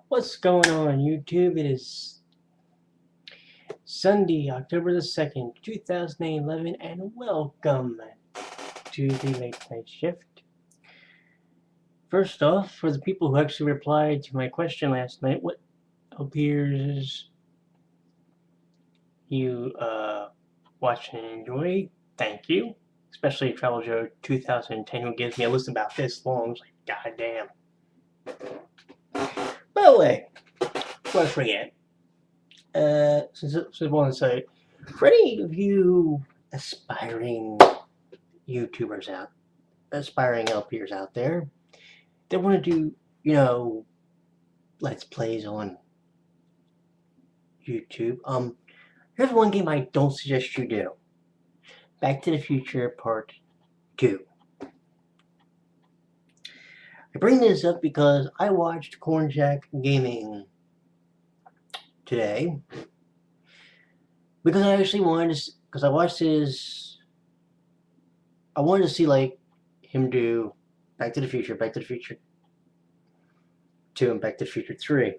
What's going on, YouTube? It is Sunday, October the 2nd, 2011, and welcome to the Late Night Shift. First off, for the people who actually replied to my question last night, what appears you watch and enjoy, thank you. Especially Travel Joe 2010, who gives me a list about this long. It's like, goddamn. By the way, before I forget, since I want to say, for any of you aspiring YouTubers aspiring LPers out there that want to do, Let's Plays on YouTube, here's one game I don't suggest you do. Back to the Future Part 2. I bring this up because I watched CornshaqGaming today. Because I actually wanted to, because I watched I wanted to see, like, him do Back to the Future 2, and Back to the Future 3.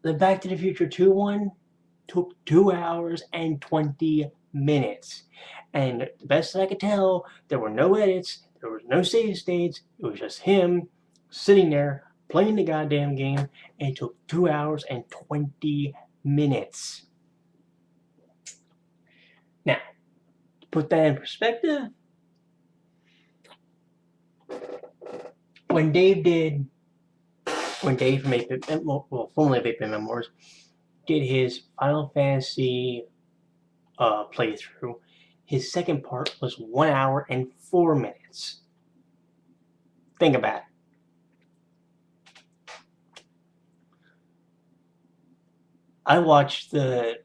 The Back to the Future 2 one took 2 hours and 20 minutes. And the best that I could tell, there were no edits, there was no save states, it was just him sitting there playing the goddamn game, and it took 2 hours and 20 minutes. Now, to put that in perspective, when Dave from 8-Bit, formerly of 8-Bit Memoirs, did his Final Fantasy playthrough, his second part was 1 hour and 4 minutes. Think about it. I watched the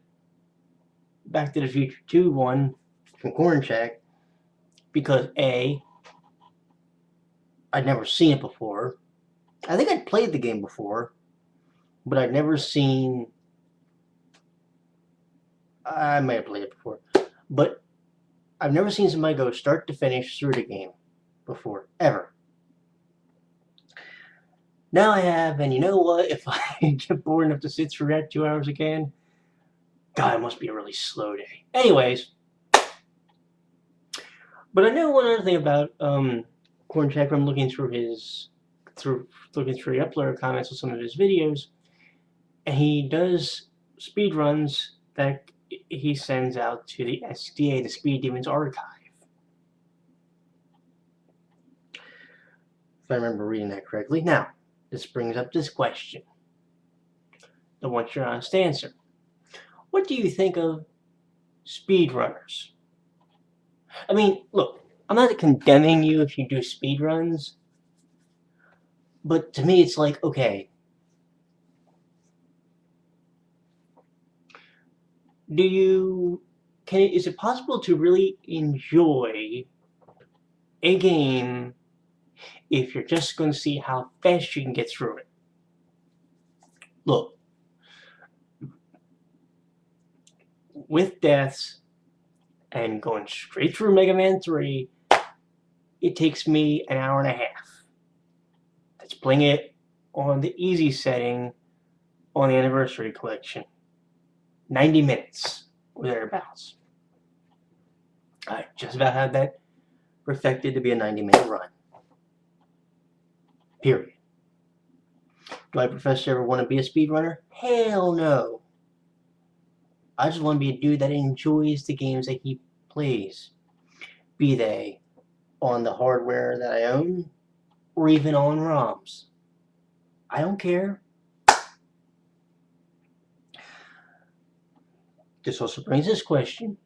Back to the Future 2 one from Cornshaq because A, I'd never seen it before. I think I'd played the game before, but I'd never seen... I might have played it before, but I've never seen somebody go start to finish through the game before, ever. Now I have, and you know what? If I get bored enough to sit through that 2 hours again, God, it must be a really slow day. Anyways, but I know one other thing about Cornshaq from looking through the uploader comments of some of his videos, and he does speedruns that he sends out to the SDA, the Speed Demons Archive. If I remember reading that correctly. Now, this brings up this question. I want your honest answer. What do you think of speedrunners? I mean, look, I'm not condemning you if you do speedruns, but to me it's like, okay, is it possible to really enjoy a game if you're just going to see how fast you can get through it? Look, with deaths and going straight through Mega Man 3, it takes me an hour and a half. That's playing it on the easy setting on the Anniversary Collection. 90 minutes or thereabouts. I just about had that perfected to be a 90-minute run. Period. Do I profess to ever want to be a speedrunner? Hell no. I just want to be a dude that enjoys the games that he plays. Be they on the hardware that I own, or even on ROMs. I don't care. This also brings this question.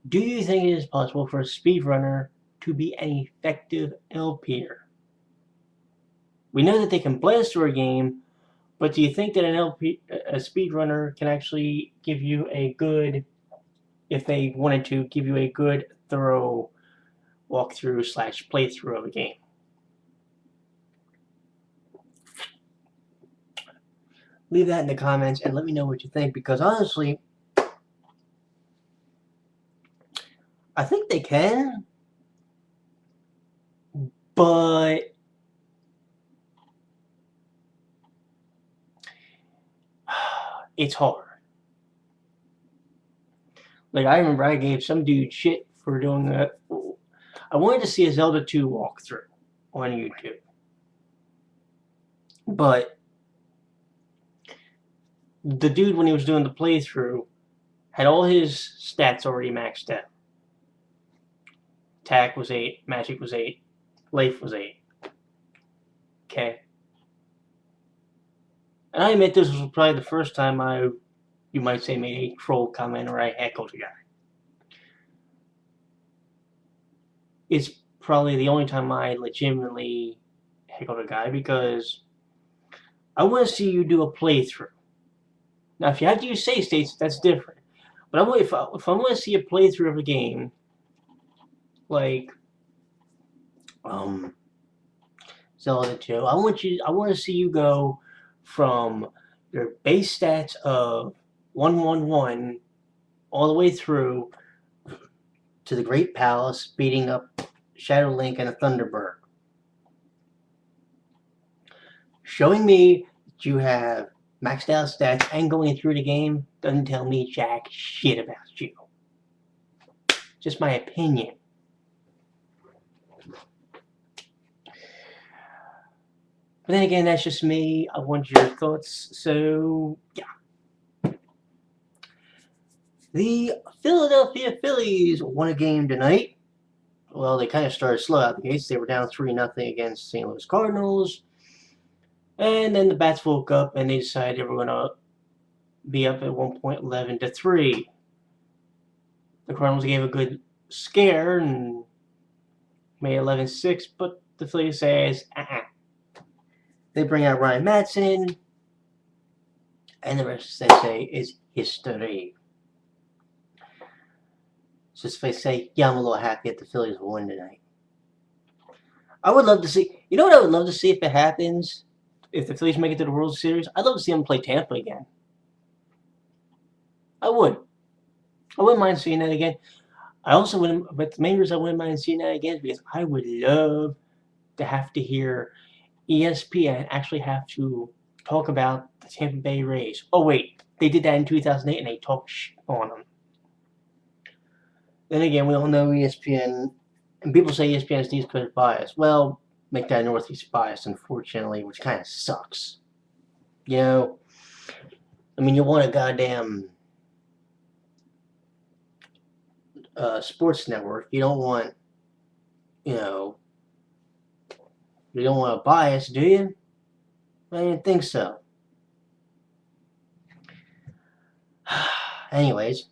Do you think it is possible for a speedrunner to be an effective LPer? We know that they can blast through a game, but do you think that a speedrunner can actually give you a good, if they wanted to, give you a good, thorough walkthrough / playthrough of a game? Leave that in the comments and let me know what you think, because honestly, I think they can, but it's hard. Like, I remember I gave some dude shit for doing that. I wanted to see a Zelda 2 walkthrough on YouTube. But the dude, when he was doing the playthrough, had all his stats already maxed out. Attack was 8, magic was 8, life was 8. Okay? And I admit this was probably the first time you might say, made a troll comment or I heckled a guy. It's probably the only time I legitimately heckled a guy, because I want to see you do a playthrough. Now, if you have to use save states, that's different. But if I want to see a playthrough of a game, like Zelda 2, I want to see you go from your base stats of 111 all the way through to the Great Palace, beating up Shadow Link and a Thunderbird. Showing me that you have maxed out stats and going through the game doesn't tell me jack shit about you. Just my opinion. But then again, that's just me. I want your thoughts. So, yeah. The Philadelphia Phillies won a game tonight. Well, they kind of started slow out the gates. They were down 3-0 against St. Louis Cardinals. And then the bats woke up and they decided they were going to be up at one point 11-3. The Cardinals gave a good scare and made 11-6, but the Phillies says, They bring out Ryan Madsen, and the rest, they say, is history. So if I say, yeah, I'm a little happy that the Phillies won tonight. I would love to see, you know what I would love to see if it happens? If the Phillies make it to the World Series, I'd love to see them play Tampa again. I would. I wouldn't mind seeing that again. I also wouldn't, but the main reason I wouldn't mind seeing that again is because I would love to have to hear ESPN actually have to talk about the Tampa Bay Rays. Oh wait, they did that in 2008 and they talked shit on them. Then again, we all know ESPN, and people say ESPN is East Coast bias. Well, make that Northeast bias, unfortunately, which kind of sucks. You know, I mean, you want a goddamn sports network. You don't want, you don't want a bias, do you? I didn't think so. Anyways,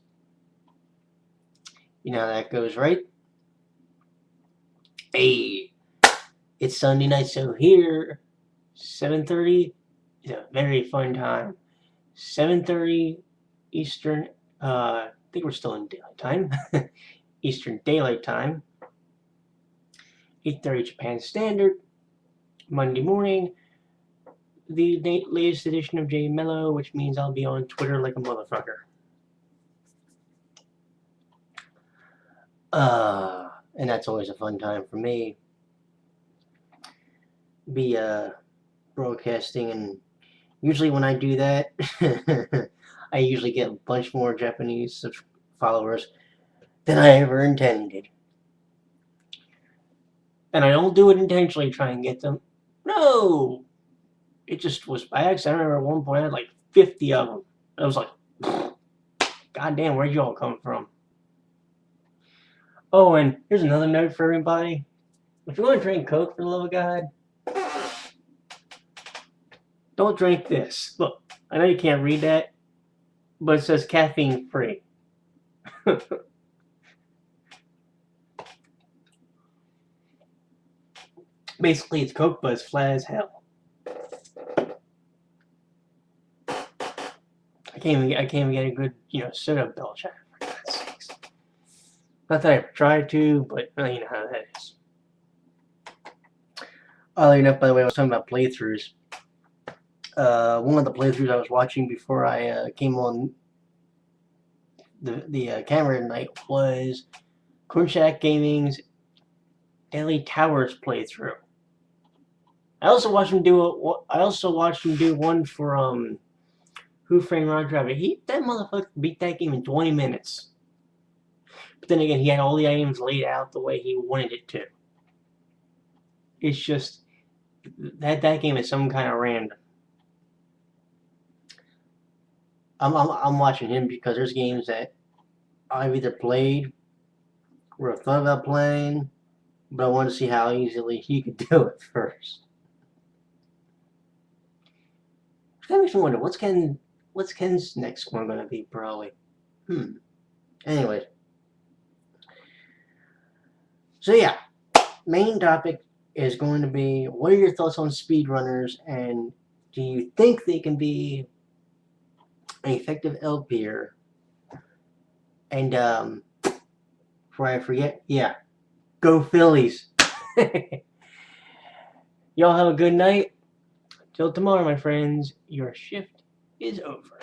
you know how that goes, right? Hey, it's Sunday night, so here, 7:30 is a very fun time. 7:30 Eastern, I think we're still in daylight time. Eastern Daylight Time. 8:30 Japan Standard. Monday morning. The latest edition of J-MELO, which means I'll be on Twitter like a motherfucker. And that's always a fun time for me. Be broadcasting, and usually when I do that, I usually get a bunch more Japanese followers than I ever intended. And I don't do it intentionally to try and get them. No! It just was by accident. I remember at one point I had like 50 of them. I was like, God damn, where'd you all come from? Oh, and here's another note for everybody. If you're going to drink Coke, for the love of God, don't drink this. Look, I know you can't read that, but it says caffeine free. Basically, it's Coke, but it's flat as hell. I can't even get a good, soda belch out, for God's sakes. Not that I've tried to, but you know how that is. Oddly enough, by the way, I was talking about playthroughs. One of the playthroughs I was watching before I came on the camera tonight was CornshaqGaming's Daily Towers playthrough. I also watched him do one for Who Framed Roger Rabbit? That motherfucker beat that game in 20 minutes. But then again, he had all the items laid out the way he wanted it to. It's just that game is some kind of random. I'm watching him because there's games that I've either played or thought about playing, but I want to see how easily he could do it first. That makes me wonder what's Ken's next one gonna be, probably. Anyways. So yeah, main topic is going to be, what are your thoughts on speedrunners, and do you think they can be an effective LPer? And before I forget, yeah, go Phillies. Y'all have a good night. Till tomorrow, my friends. Your shift is over.